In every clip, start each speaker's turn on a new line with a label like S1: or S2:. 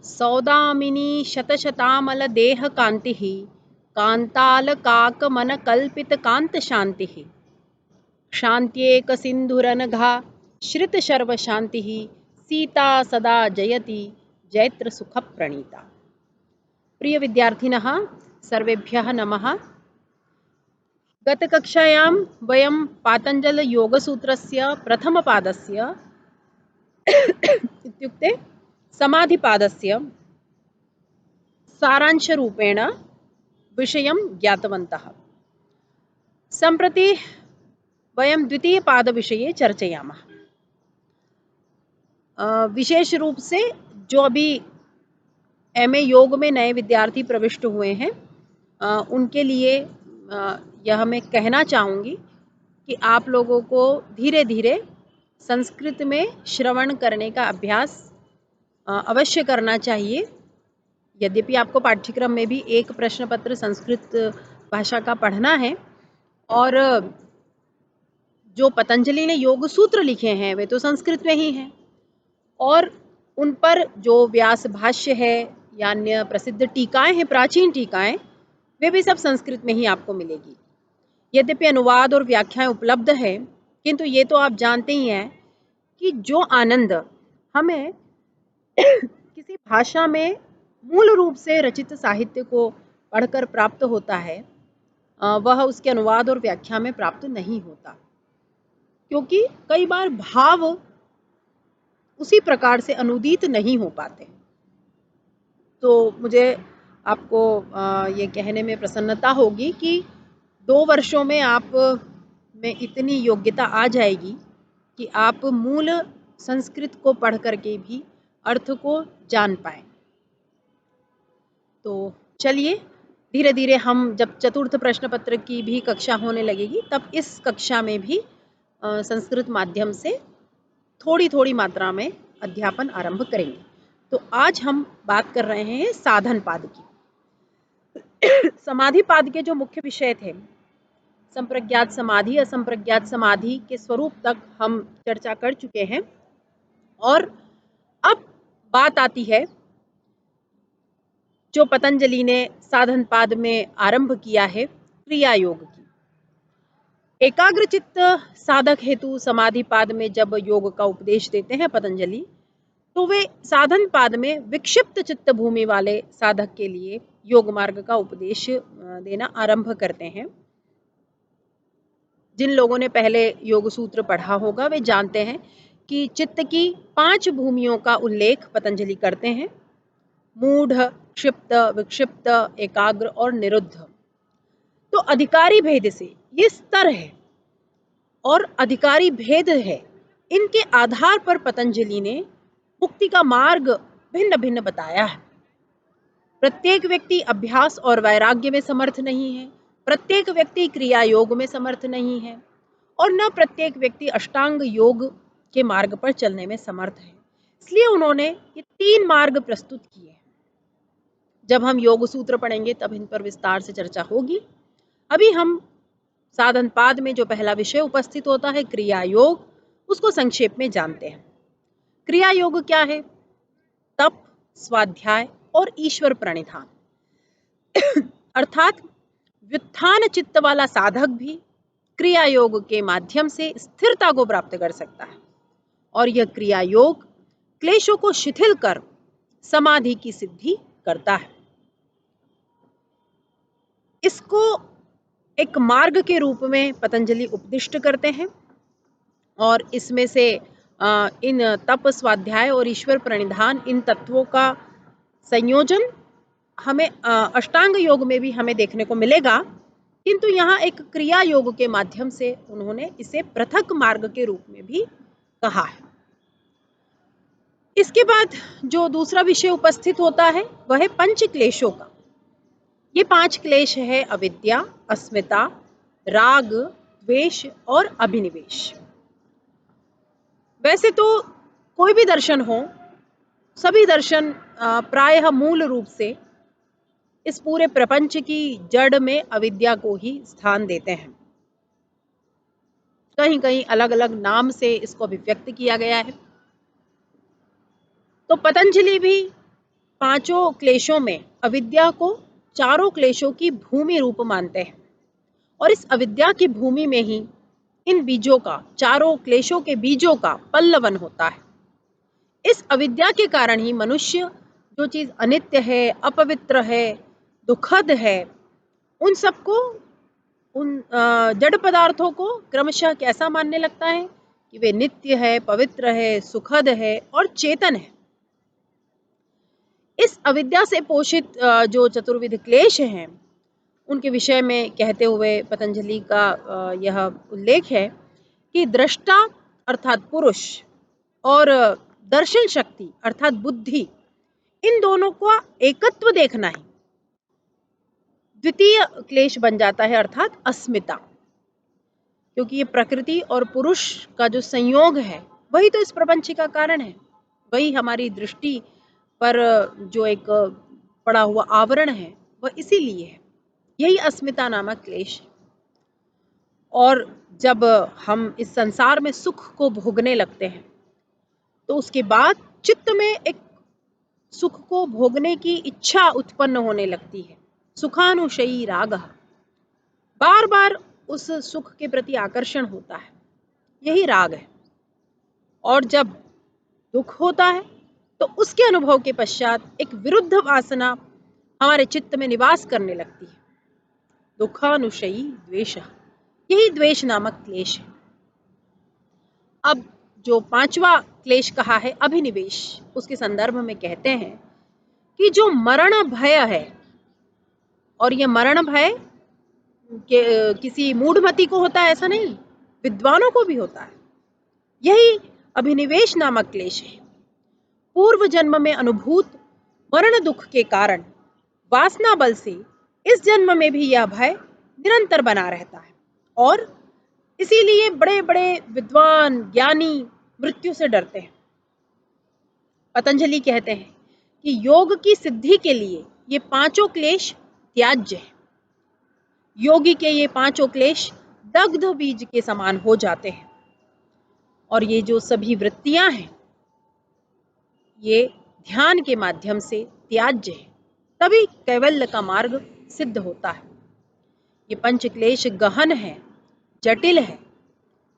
S1: सौदामिनी शतशतामल देह कांतिः कांताल काकमन कल्पित कांत शांतिः शांत्येक सिंधुरनघा श्रित शर्व शांतिः सीता सदा जयति जैत्र सुख प्रणीता। प्रिय विद्यार्थिनः सर्वेभ्यः नमः। गतकक्षायां वयं पातञ्जल योगसूत्रस्य प्रथमपादस्य इत्युक्ते समाधिपादस्य सारांशरूपेण विषयं ज्ञातवन्तः। सम्प्रति वयं द्वितीयपादविषये चर्चयामः। विशेष रूप से जो अभी एमए योग में नए विद्यार्थी प्रविष्ट हुए हैं उनके लिए यह मैं कहना चाहूँगी कि आप लोगों को धीरे धीरे संस्कृत में श्रवण करने का अभ्यास अवश्य करना चाहिए। यद्यपि आपको पाठ्यक्रम में भी एक प्रश्न पत्र संस्कृत भाषा का पढ़ना है और जो पतंजलि ने योग सूत्र लिखे हैं वे तो संस्कृत में ही हैं और उन पर जो व्यास भाष्य है या अन्य प्रसिद्ध टीकाएं हैं, प्राचीन टीकाएं, वे भी सब संस्कृत में ही आपको मिलेगी। यद्यपि अनुवाद और व्याख्याएं उपलब्ध है, किंतु ये तो आप जानते ही हैं कि जो आनंद हमें किसी भाषा में मूल रूप से रचित साहित्य को पढ़कर प्राप्त होता है वह उसके अनुवाद और व्याख्या में प्राप्त नहीं होता, क्योंकि कई बार भाव उसी प्रकार से अनुदित नहीं हो पाते। तो मुझे आपको ये कहने में प्रसन्नता होगी कि 2 वर्षों में आप में इतनी योग्यता आ जाएगी कि आप मूल संस्कृत को पढ़ करके भी अर्थ को जान पाएं। तो चलिए धीरे धीरे हम जब चतुर्थ प्रश्न पत्र की भी कक्षा होने लगेगी तब इस कक्षा में भी संस्कृत माध्यम से थोड़ी थोड़ी मात्रा में अध्यापन आरंभ करेंगे। तो आज हम बात कर रहे हैं साधन पाद की। समाधि पाद के जो मुख्य विषय थे, संप्रज्ञात समाधि, असंप्रज्ञात समाधि के स्वरूप तक हम चर्चा कर चुके हैं और अब बात आती है जो पतंजलि ने साधन पाद में आरंभ किया है क्रिया योग की। एकाग्रचित्त साधक हेतु समाधि पाद में जब योग का उपदेश देते हैं पतंजलि, तो वे साधन पाद में विक्षिप्त चित्त भूमि वाले साधक के लिए योग मार्ग का उपदेश देना आरंभ करते हैं। जिन लोगों ने पहले योग सूत्र पढ़ा होगा वे जानते हैं कि चित्त की 5 भूमियों का उल्लेख पतंजलि करते हैं: मूढ़, क्षिप्त, विक्षिप्त, एकाग्र और निरुद्ध। तो अधिकारी भेद से ये स्तर है और अधिकारी भेद है, इनके आधार पर पतंजलि ने मुक्ति का मार्ग भिन्न भिन्न बताया है। प्रत्येक व्यक्ति अभ्यास और वैराग्य में समर्थ नहीं है, प्रत्येक व्यक्ति क्रिया योग में समर्थ नहीं है और न प्रत्येक व्यक्ति अष्टांग योग के मार्ग पर चलने में समर्थ है। इसलिए उन्होंने ये 3 मार्ग प्रस्तुत किए हैं। जब हम योग सूत्र पढ़ेंगे तब इन पर विस्तार से चर्चा होगी। अभी हम साधन पाद में जो पहला विषय उपस्थित होता है क्रिया योग, उसको संक्षेप में जानते हैं। क्रिया योग क्या है? तप, स्वाध्याय और ईश्वर प्रणिधान। अर्थात व्युत्थान चित्त वाला साधक भी क्रिया योग के माध्यम से स्थिरता को प्राप्त कर सकता है और यह क्रिया योग क्लेशों को शिथिल कर समाधि की सिद्धि करता है। इसको एक मार्ग के रूप में पतंजलि उपदिष्ट करते हैं और इसमें से इन तप, स्वाध्याय और ईश्वर प्रणिधान, इन तत्वों का संयोजन हमें अष्टांग योग में भी हमें देखने को मिलेगा, किंतु यहाँ एक क्रिया योग के माध्यम से उन्होंने इसे पृथक मार्ग के रूप में भी कहा है। इसके बाद जो दूसरा विषय उपस्थित होता है वह है पंच क्लेशों का। ये 5 क्लेश है: अविद्या, अस्मिता, राग, द्वेष और अभिनिवेश। वैसे तो कोई भी दर्शन हो, सभी दर्शन प्रायः मूल रूप से इस पूरे प्रपंच की जड़ में अविद्या को ही स्थान देते हैं। कहीं कहीं अलग अलग नाम से इसको अभिव्यक्त किया गया है। तो पतंजलि भी पांचों क्लेशों में अविद्या को चारों क्लेशों की भूमि रूप मानते हैं और इस अविद्या की भूमि में ही इन बीजों का, चारों क्लेशों के बीजों का पल्लवन होता है। इस अविद्या के कारण ही मनुष्य जो चीज अनित्य है, अपवित्र है, दुखद है, उन सबको, उन जड़ पदार्थों को क्रमशः कैसा मानने लगता है कि वे नित्य है, पवित्र है, सुखद है और चेतन है। इस अविद्या से पोषित जो चतुर्विध क्लेश हैं, उनके विषय में कहते हुए पतंजलि का यह उल्लेख है कि दृष्टा अर्थात पुरुष और दर्शन शक्ति अर्थात बुद्धि, इन दोनों का एकत्व देखना ही द्वितीय क्लेश बन जाता है अर्थात अस्मिता। क्योंकि ये प्रकृति और पुरुष का जो संयोग है वही तो इस प्रपंच का कारण है, वही हमारी दृष्टि पर जो एक पड़ा हुआ आवरण है वह इसीलिए है, यही अस्मिता नामक क्लेश है। और जब हम इस संसार में सुख को भोगने लगते हैं तो उसके बाद चित्त में एक सुख को भोगने की इच्छा उत्पन्न होने लगती है, सुखानुशयी रागः, बार बार उस सुख के प्रति आकर्षण होता है, यही राग है। और जब दुख होता है तो उसके अनुभव के पश्चात एक विरुद्ध वासना हमारे चित्त में निवास करने लगती है, दुखानुशयी द्वेषः, यही द्वेष नामक क्लेश है। अब जो पांचवा क्लेश कहा है अभिनिवेश, उसके संदर्भ में कहते हैं कि जो मरण भय है, और यह मरण भय किसी मूढ़मती को होता है ऐसा नहीं, विद्वानों को भी होता है, यही अभिनिवेश नामक क्लेश है। पूर्व जन्म में अनुभूत मरण दुख के कारण वासना बल से इस जन्म में भी यह भय निरंतर बना रहता है और इसीलिए बड़े बड़े विद्वान ज्ञानी मृत्यु से डरते हैं। पतंजलि कहते हैं कि योग की सिद्धि के लिए ये पांचों क्लेश त्याज्य है। योगी के ये पांचों क्लेश दग्ध बीज के समान हो जाते हैं और ये जो सभी वृत्तियां हैं ये ध्यान के माध्यम से त्याज्य है, तभी कैवल्य का मार्ग सिद्ध होता है। ये पंच क्लेश गहन है, जटिल है।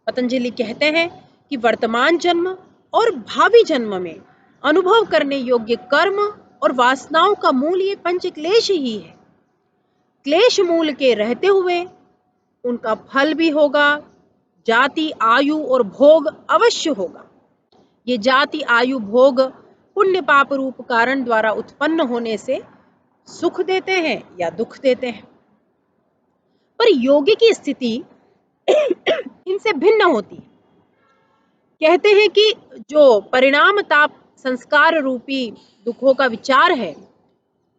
S1: पतंजलि कहते हैं कि वर्तमान जन्म और भावी जन्म में अनुभव करने योग्य कर्म और वासनाओं का मूल ये पंच क्लेश ही है। क्लेश मूल के रहते हुए उनका फल भी होगा, जाति, आयु और भोग अवश्य होगा। ये जाति, आयु, भोग पुण्य पाप रूप कारण द्वारा उत्पन्न होने से सुख देते हैं या दुख देते हैं, पर योगी की स्थिति इनसे भिन्न होती है। कहते हैं कि जो परिणाम ताप संस्कार रूपी दुखों का विचार है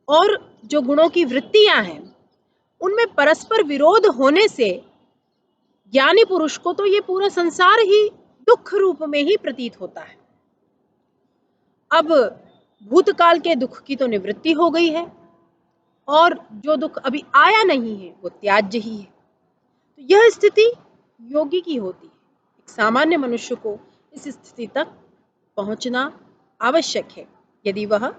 S1: और जो गुणों की वृत्तियां हैं, उनमें परस्पर विरोध होने से ज्ञानी पुरुष को तो ये पूरा संसार ही दुख रूप में ही प्रतीत होता है। अब भूतकाल के दुख की तो निवृत्ति हो गई है और जो दुख अभी आया नहीं है वो त्याज्य ही है। तो यह स्थिति योगी की होती है। एक सामान्य मनुष्य को इस स्थिति तक पहुंचना आवश्यक है यदि वह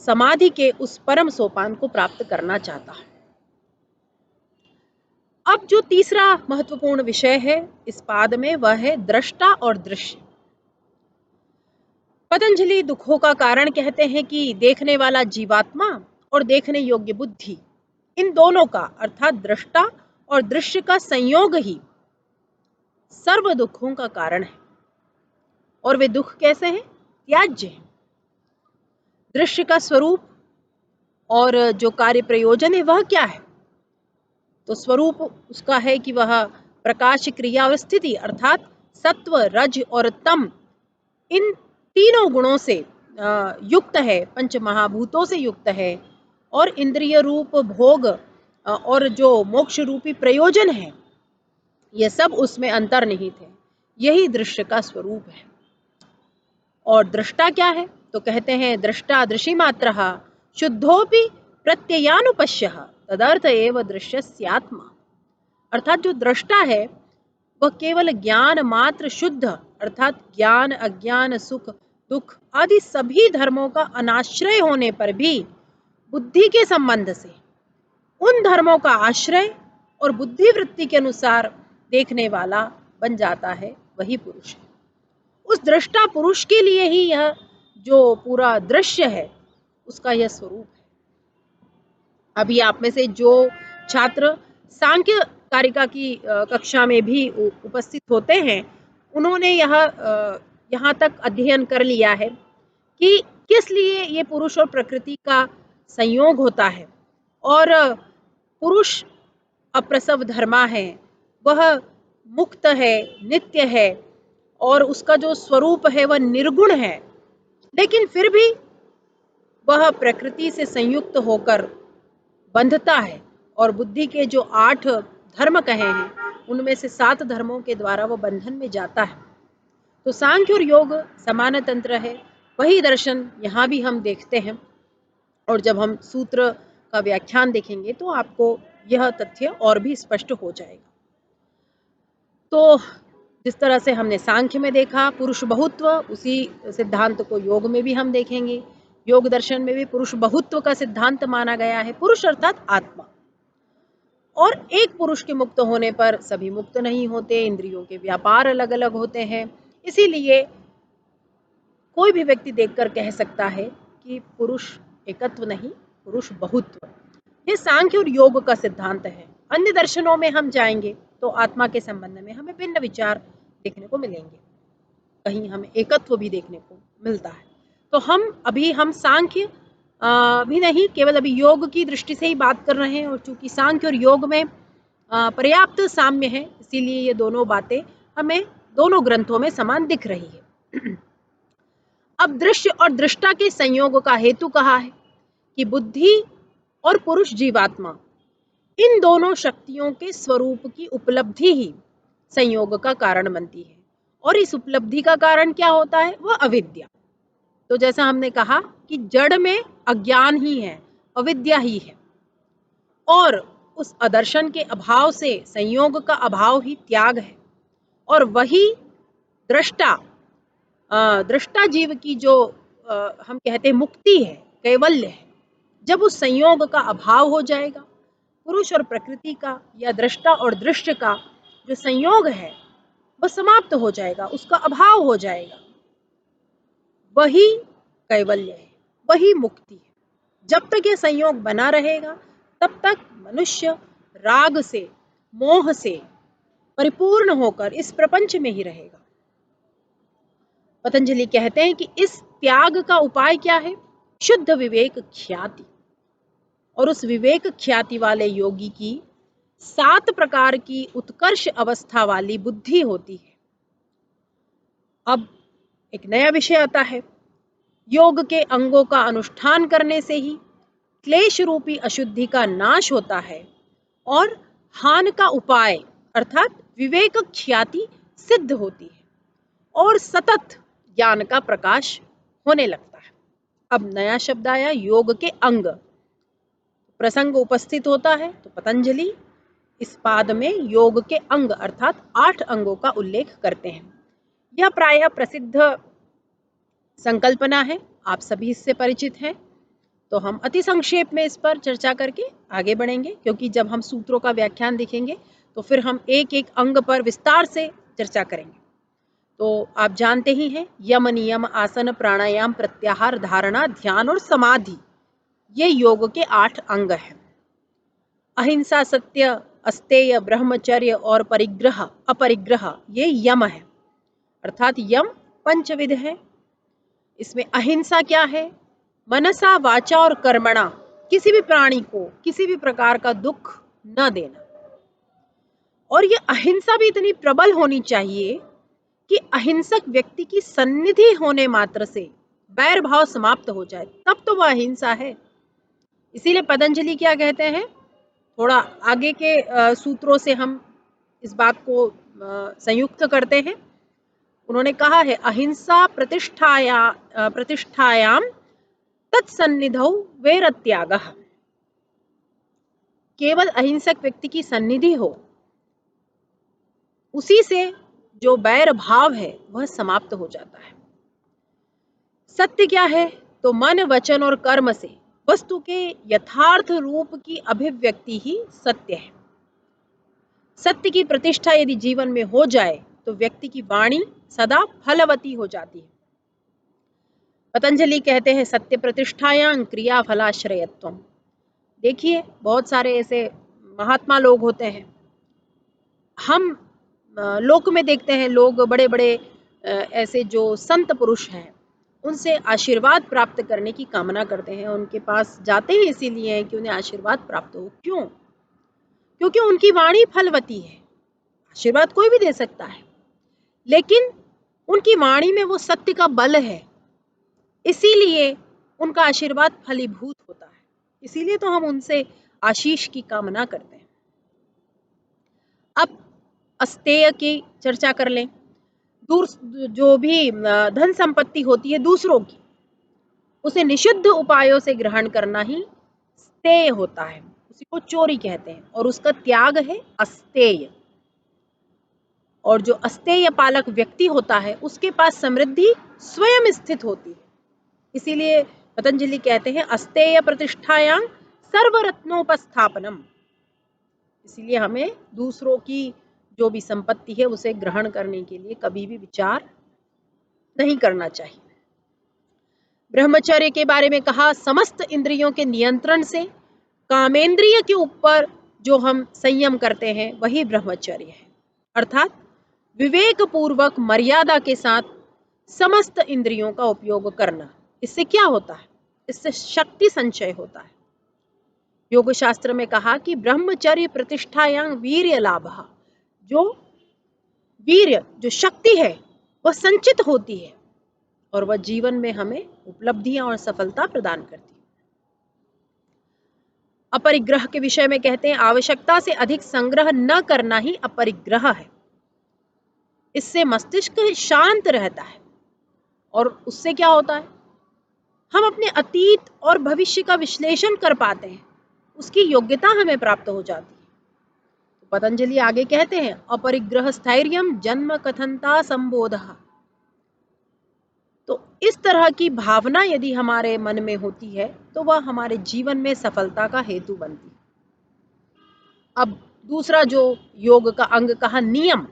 S1: समाधि के उस परम सोपान को प्राप्त करना चाहता है। अब जो तीसरा महत्वपूर्ण विषय है इस पाद में वह है दृष्टा और दृश्य। पतंजलि दुखों का कारण कहते हैं कि देखने वाला जीवात्मा और देखने योग्य बुद्धि, इन दोनों का अर्थात दृष्टा और दृश्य का संयोग ही सर्व दुखों का कारण है। और वे दुख कैसे हैं? त्याज्य हैं। दृश्य का स्वरूप और जो कार्य प्रयोजन है वह क्या है? तो स्वरूप उसका है कि वह प्रकाश, क्रिया और स्थिति अर्थात सत्व, रज और तम, इन तीनों गुणों से युक्त है, पंच महाभूतों से युक्त है और इंद्रिय रूप भोग और जो मोक्ष रूपी प्रयोजन है ये सब उसमें अंतर्निहित है। यही दृश्य का स्वरूप है। और दृष्टा क्या है? तो कहते हैं दृष्टा दृशि मात्रः शुद्धोपि प्रत्ययानुपश्यः तदर्थ एव दृश्यस्यात्मा। अर्थात जो दृष्टा है वह केवल ज्ञान मात्र शुद्ध अर्थात ज्ञान, अज्ञान, सुख, दुख आदि सभी धर्मों का अनाश्रय होने पर भी बुद्धि के संबंध से उन धर्मों का आश्रय और बुद्धि वृत्ति के अनुसार देखने वाला बन जाता है, वही पुरुष है। उस दृष्टा पुरुष के लिए ही यह जो पूरा दृश्य है उसका यह स्वरूप है। अभी आप में से जो छात्र सांख्य कारिका की कक्षा में भी उपस्थित होते हैं, उन्होंने यहाँ तक अध्ययन कर लिया है कि किस लिए ये पुरुष और प्रकृति का संयोग होता है, और पुरुष अप्रसव धर्मा है, वह मुक्त है, नित्य है, और उसका जो स्वरूप है वह निर्गुण है, लेकिन फिर भी वह प्रकृति से संयुक्त होकर बंधता है, और बुद्धि के जो 8 धर्म कहे हैं उनमें से 7 धर्मों के द्वारा वह बंधन में जाता है। तो सांख्य और योग समान तंत्र है, वही दर्शन यहाँ भी हम देखते हैं, और जब हम सूत्र का व्याख्यान देखेंगे तो आपको यह तथ्य और भी स्पष्ट हो जाएगा। तो जिस तरह से हमने सांख्य में देखा पुरुष बहुत्व, उसी सिद्धांत को योग में भी हम देखेंगे। योग दर्शन में भी पुरुष बहुत्व का सिद्धांत माना गया है, पुरुष अर्थात आत्मा। और एक पुरुष के मुक्त होने पर सभी मुक्त नहीं होते, इंद्रियों के व्यापार अलग अलग होते हैं। इसीलिए कोई भी व्यक्ति देखकर कह सकता है कि पुरुष एकत्व नहीं, पुरुष बहुत्व। ये सांख्य और योग का सिद्धांत है। अन्य दर्शनों में हम जाएंगे तो आत्मा के संबंध में हमें भिन्न विचार देखने को मिलेंगे, कहीं हमें एकत्व भी देखने को मिलता है। तो हम सांख्य भी नहीं, केवल अभी योग की दृष्टि से ही बात कर रहे हैं, और चूंकि सांख्य और योग में पर्याप्त साम्य है, इसीलिए ये दोनों बातें हमें दोनों ग्रंथों में समान दिख रही है। अब दृश्य और दृष्टा के संयोग का हेतु कहा है कि बुद्धि और पुरुष जीवात्मा, इन दोनों शक्तियों के स्वरूप की उपलब्धि ही संयोग का कारण बनती है, और इस उपलब्धि का कारण क्या होता है, वह अविद्या। तो जैसा हमने कहा कि जड़ में अज्ञान ही है, अविद्या ही है, और उस अदर्शन के अभाव से संयोग का अभाव ही त्याग है, और वही दृष्टा जीव की जो हम कहते हैं मुक्ति है, कैवल्य है। जब उस संयोग का अभाव हो जाएगा, पुरुष और प्रकृति का या दृष्टा और दृश्य का जो संयोग है वह समाप्त हो जाएगा, उसका अभाव हो जाएगा, वही कैवल्य है, वही मुक्ति है। जब तक यह संयोग बना रहेगा तब तक मनुष्य राग से, मोह से परिपूर्ण होकर इस प्रपंच में ही रहेगा। पतंजलि कहते हैं कि इस त्याग का उपाय क्या है, शुद्ध विवेक ख्याति, और उस विवेक ख्याति वाले योगी की 7 प्रकार की उत्कर्ष अवस्था वाली बुद्धि होती है। अब एक नया विषय आता है, योग के अंगों का अनुष्ठान करने से ही क्लेश रूपी अशुद्धि का नाश होता है, और हान का उपाय अर्थात विवेक ख्याति सिद्ध होती है, और सतत ज्ञान का प्रकाश होने लगता है। अब नया शब्द आया, योग के अंग। प्रसंग उपस्थित होता है तो पतंजलि इस पाद में योग के अंग अर्थात 8 अंगों का उल्लेख करते हैं। यह प्रायः प्रसिद्ध संकल्पना है, आप सभी इससे परिचित हैं, तो हम अति संक्षेप में इस पर चर्चा करके आगे बढ़ेंगे, क्योंकि जब हम सूत्रों का व्याख्यान देखेंगे तो फिर हम एक एक अंग पर विस्तार से चर्चा करेंगे। तो आप जानते ही हैं, यम, नियम, आसन, प्राणायाम, प्रत्याहार, धारणा, ध्यान और समाधि, ये योग के 8 अंग हैं। अहिंसा, सत्य, अस्तेय, ब्रह्मचर्य और परिग्रह, अपरिग्रह, ये यम है, अर्थात यम पंचविध है। इसमें अहिंसा क्या है, मनसा, वाचा और कर्मणा किसी भी प्राणी को किसी भी प्रकार का दुख न देना। और ये अहिंसा भी इतनी प्रबल होनी चाहिए कि अहिंसक व्यक्ति की सन्निधि होने मात्र से बैर भाव समाप्त हो जाए, तब तो वह अहिंसा है। इसीलिए पतंजलि क्या कहते हैं, थोड़ा आगे के सूत्रों से हम इस बात को संयुक्त करते हैं। उन्होंने कहा है, अहिंसा प्रतिष्ठायाम तत्सन्निधौ वैरत्यागः। केवल अहिंसक व्यक्ति की सन्निधि हो, उसी से जो बैर भाव है वह समाप्त हो जाता है। सत्य क्या है? तो मन, वचन और कर्म से वस्तु के यथार्थ रूप की अभिव्यक्ति ही सत्य है। सत्य की प्रतिष्ठा यदि जीवन में हो जाए तो व्यक्ति की वाणी सदा फलवती हो जाती है। पतंजलि कहते हैं सत्य प्रतिष्ठायां क्रिया फलाश्रयत्वम। देखिए बहुत सारे ऐसे महात्मा लोग होते हैं, हम लोक में देखते हैं, लोग बड़े बड़े ऐसे जो संत पुरुष हैं उनसे आशीर्वाद प्राप्त करने की कामना करते हैं, उनके पास जाते हैं इसीलिए है कि उन्हें आशीर्वाद प्राप्त हो। क्यों? क्योंकि उनकी वाणी फलवती है। आशीर्वाद कोई भी दे सकता है, लेकिन उनकी वाणी में वो सत्य का बल है, इसीलिए उनका आशीर्वाद फलीभूत होता है। इसीलिए तो हम उनसे आशीष की कामना करते हैं। अब अस्तेय की चर्चा कर लें। जो भी धन संपत्ति होती है दूसरों की, उसे निषिद्ध उपायों से ग्रहण करना ही स्तेय होता है, उसी को चोरी कहते हैं, और उसका त्याग है अस्तेय। और जो अस्तेय पालक व्यक्ति होता है उसके पास समृद्धि स्वयं स्थित होती है। इसीलिए पतंजलि कहते हैं अस्तेय प्रतिष्ठायां सर्वरत्नोपस्थापनम। इसीलिए हमें दूसरों की जो भी संपत्ति है उसे ग्रहण करने के लिए कभी भी विचार नहीं करना चाहिए। ब्रह्मचर्य के बारे में कहा, समस्त इंद्रियों के नियंत्रण से कामेंद्रिय के ऊपर जो हम संयम करते हैं वही ब्रह्मचर्य है। अर्थात विवेक पूर्वक मर्यादा के साथ समस्त इंद्रियों का उपयोग करना। इससे क्या होता है? इससे शक्ति संचय होता है। योग शास्त्र में कहा कि ब्रह्मचर्य प्रतिष्ठायां वीर्य लाभः, जो वीर्य जो शक्ति है वह संचित होती है और वह जीवन में हमें उपलब्धियां और सफलता प्रदान करती है। अपरिग्रह के विषय में कहते हैं आवश्यकता से अधिक संग्रह न करना ही अपरिग्रह है। इससे मस्तिष्क शांत रहता है और उससे क्या होता है, हम अपने अतीत और भविष्य का विश्लेषण कर पाते हैं, उसकी योग्यता हमें प्राप्त हो जाती है। तो पतंजलि आगे कहते हैं अपरिग्रह स्थैर्यम जन्म कथनता संबोधः। तो इस तरह की भावना यदि हमारे मन में होती है तो वह हमारे जीवन में सफलता का हेतु बनती है। अब दूसरा जो योग का अंग कहा नियम,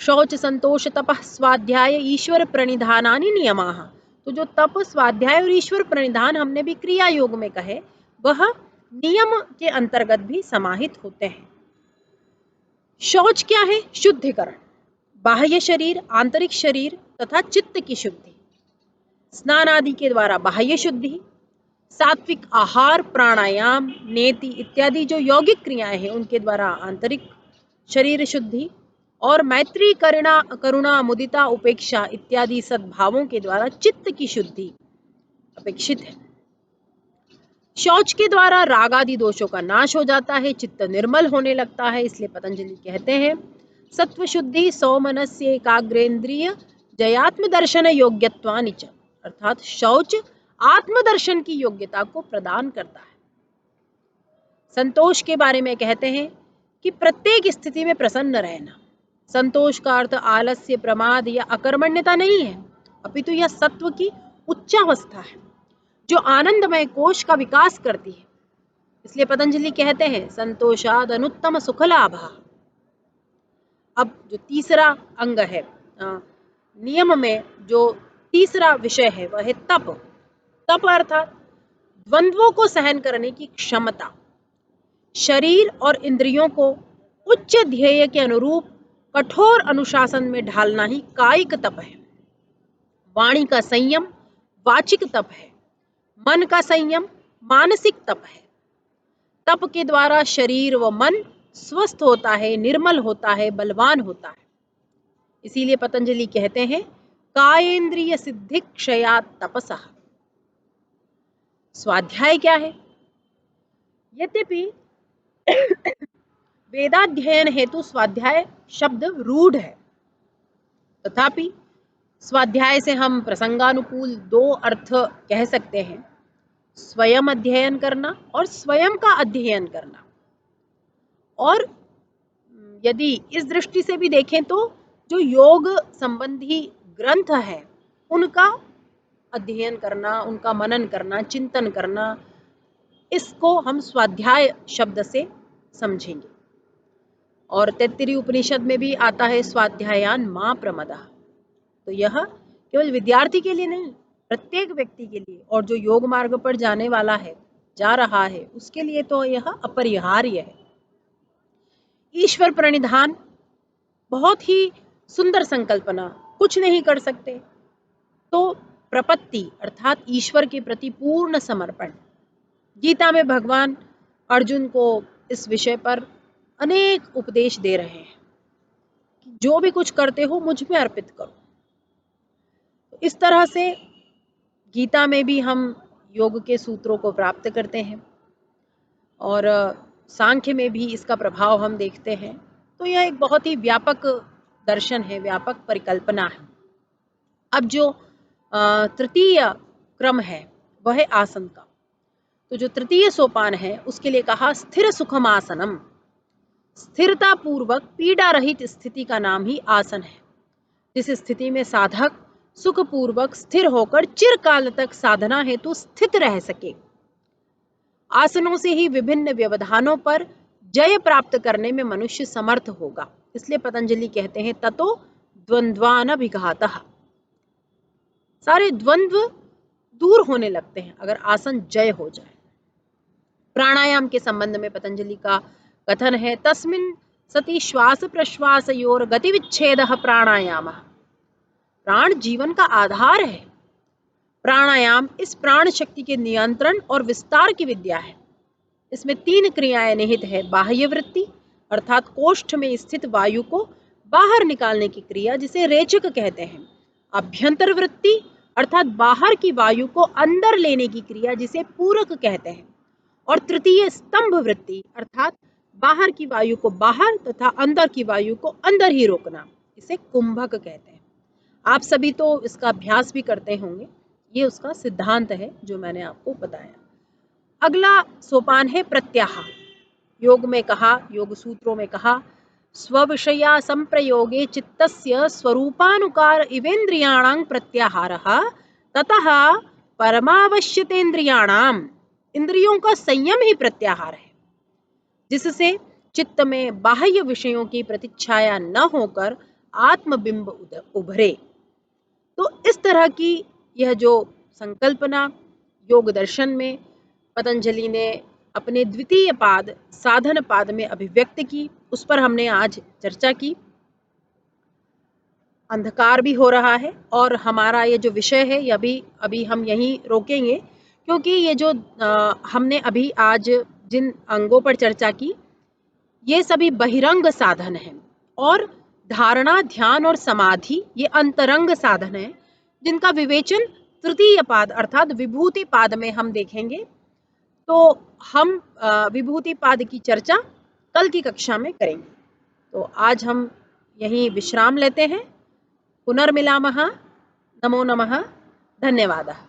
S1: शौच संतोष तपः स्वाध्याय ईश्वर प्रणिधानानि नियमाः। तो जो तप, स्वाध्याय और ईश्वर प्रणिधान हमने भी क्रिया योग में कहे, वह नियम के अंतर्गत भी समाहित होते हैं। शौच क्या है? शुद्धिकरण, बाह्य शरीर, आंतरिक शरीर तथा चित्त की शुद्धि। स्नान आदि के द्वारा बाह्य शुद्धि, सात्विक आहार, प्राणायाम, नेति इत्यादि जो यौगिक क्रियाएं हैं उनके द्वारा आंतरिक शरीर शुद्धि, और मैत्री, करुणा, मुदिता, उपेक्षा इत्यादि सद्भावों के द्वारा चित्त की शुद्धि अपेक्षित है। शौच के द्वारा राग आदि दोषों का नाश हो जाता है, चित्त निर्मल होने लगता है। इसलिए पतंजलि कहते हैं सत्व शुद्धि सौमनस्य एकाग्रेंद्रिय जयात्म दर्शन योग्यत्वानि च। अर्थात शौच आत्मदर्शन की योग्यता को प्रदान करता है। संतोष के बारे में कहते हैं कि प्रत्येक स्थिति में प्रसन्न रहना। संतोष का अर्थ आलस्य, प्रमाद या अकर्मण्यता नहीं है, अपितु यह सत्व की उच्चावस्था है जो आनंदमय कोश का विकास करती है। इसलिए पतंजलि कहते हैं संतोषाद अनुत्तम सुख लाभः। अब जो तीसरा अंग है नियम में, जो तीसरा विषय है वह है तप। तप अर्थात द्वंद्वों को सहन करने की क्षमता, शरीर और इंद्रियों को उच्च ध्येय के अनुरूप कठोर अनुशासन में ढालना ही कायिक तप है। वाणी का संयम वाचिक तप है, मन का संयम मानसिक तप है। तप के द्वारा शरीर व मन स्वस्थ होता है, निर्मल होता है, बलवान होता है। इसीलिए पतंजलि कहते हैं कायेंद्रिय सिद्धि क्षयात् तपसः। स्वाध्याय क्या है? यद्यपि वेदाध्ययन हेतु स्वाध्याय शब्द रूढ़ है, तथापि स्वाध्याय से हम प्रसंगानुकूल दो अर्थ कह सकते हैं, स्वयं अध्ययन करना और स्वयं का अध्ययन करना। और यदि इस दृष्टि से भी देखें तो जो योग संबंधी ग्रंथ है उनका अध्ययन करना, उनका मनन करना, चिंतन करना, इसको हम स्वाध्याय शब्द से समझेंगे। और तैत्तिरीय उपनिषद में भी आता है स्वाध्यायान मा प्रमदः। तो यह केवल विद्यार्थी के लिए नहीं, प्रत्येक व्यक्ति के लिए, और जो योग मार्ग पर जाने वाला है, जा रहा है, उसके लिए तो यह अपरिहार्य है। ईश्वर प्रणिधान बहुत ही सुंदर संकल्पना, कुछ नहीं कर सकते तो प्रपत्ति अर्थात ईश्वर के प्रति पूर्ण समर्पण। गीता में भगवान अर्जुन को इस विषय पर अनेक उपदेश दे रहे हैं कि जो भी कुछ करते हो मुझ में अर्पित करो। इस तरह से गीता में भी हम योग के सूत्रों को प्राप्त करते हैं और सांख्य में भी इसका प्रभाव हम देखते हैं। तो यह एक बहुत ही व्यापक दर्शन है, व्यापक परिकल्पना है। अब जो तृतीय क्रम है वह है आसन का। तो जो तृतीय सोपान है उसके लिए कहा स्थिर सुखम आसनम। स्थिरता पूर्वक पीड़ा रहित स्थिति का नाम ही आसन है, जिस स्थिति में साधक सुखपूर्वक स्थिर होकर चिरकाल तक साधना हेतु स्थित रह सके। आसनों से ही विभिन्न व्यवधानों पर जय प्राप्त करने में मनुष्य समर्थ होगा। इसलिए पतंजलि कहते हैं ततो द्वंद्वानभिघातः। सारे द्वंद्व दूर होने लगते हैं अगर आसन जय हो जाए। प्राणायाम के संबंध में पतंजलि का कथन है तस्मिन् सति श्वास प्रश्वासयोर गतिविच्छेदः प्राणायामः। प्राण जीवन का आधार है। प्राणायाम इस प्राण शक्ति के नियंत्रण और विस्तार की विद्या है। इसमें 3 क्रियाएं निहित है। बाह्य वृत्ति अर्थात कोष्ठ में स्थित वायु को बाहर निकालने की क्रिया जिसे रेचक कहते हैं। अभ्यंतर वृत्ति अर्थात बाहर की वायु को अंदर लेने की क्रिया जिसे पूरक कहते हैं। और तृतीय स्तंभ वृत्ति अर्थात बाहर की वायु को बाहर तथा अंदर की वायु को अंदर ही रोकना, इसे कुंभक कहते हैं। आप सभी तो इसका अभ्यास भी करते होंगे। ये उसका सिद्धांत है जो मैंने आपको बताया। अगला सोपान है प्रत्याहार। योग में कहा, योग सूत्रों में कहा स्वविषया संप्रयोगे चित्तस्य स्वरूपानुकार इवेन्द्रियाणां प्रत्याहारः ततः परमावश्यतेन्द्रियाणां। इंद्रियों का संयम ही प्रत्याहार है, जिससे चित्त में बाह्य विषयों की प्रतिच्छाया न होकर आत्मबिंब उभरे। तो इस तरह की यह जो संकल्पना योग दर्शन में पतंजलि ने अपने द्वितीय पाद साधन पाद में अभिव्यक्त की, उस पर हमने आज चर्चा की। अंधकार भी हो रहा है और हमारा ये जो विषय है यह भी अभी हम यहीं रोकेंगे, क्योंकि ये जो हमने अभी आज जिन अंगों पर चर्चा की ये सभी बहिरंग साधन हैं और धारणा, ध्यान और समाधि ये अंतरंग साधन हैं, जिनका विवेचन तृतीय पाद अर्थात विभूति पाद में हम देखेंगे। तो हम विभूति पाद की चर्चा कल की कक्षा में करेंगे। तो आज हम यहीं विश्राम लेते हैं। पुनर्मिलामः। नमो नमः। धन्यवादः।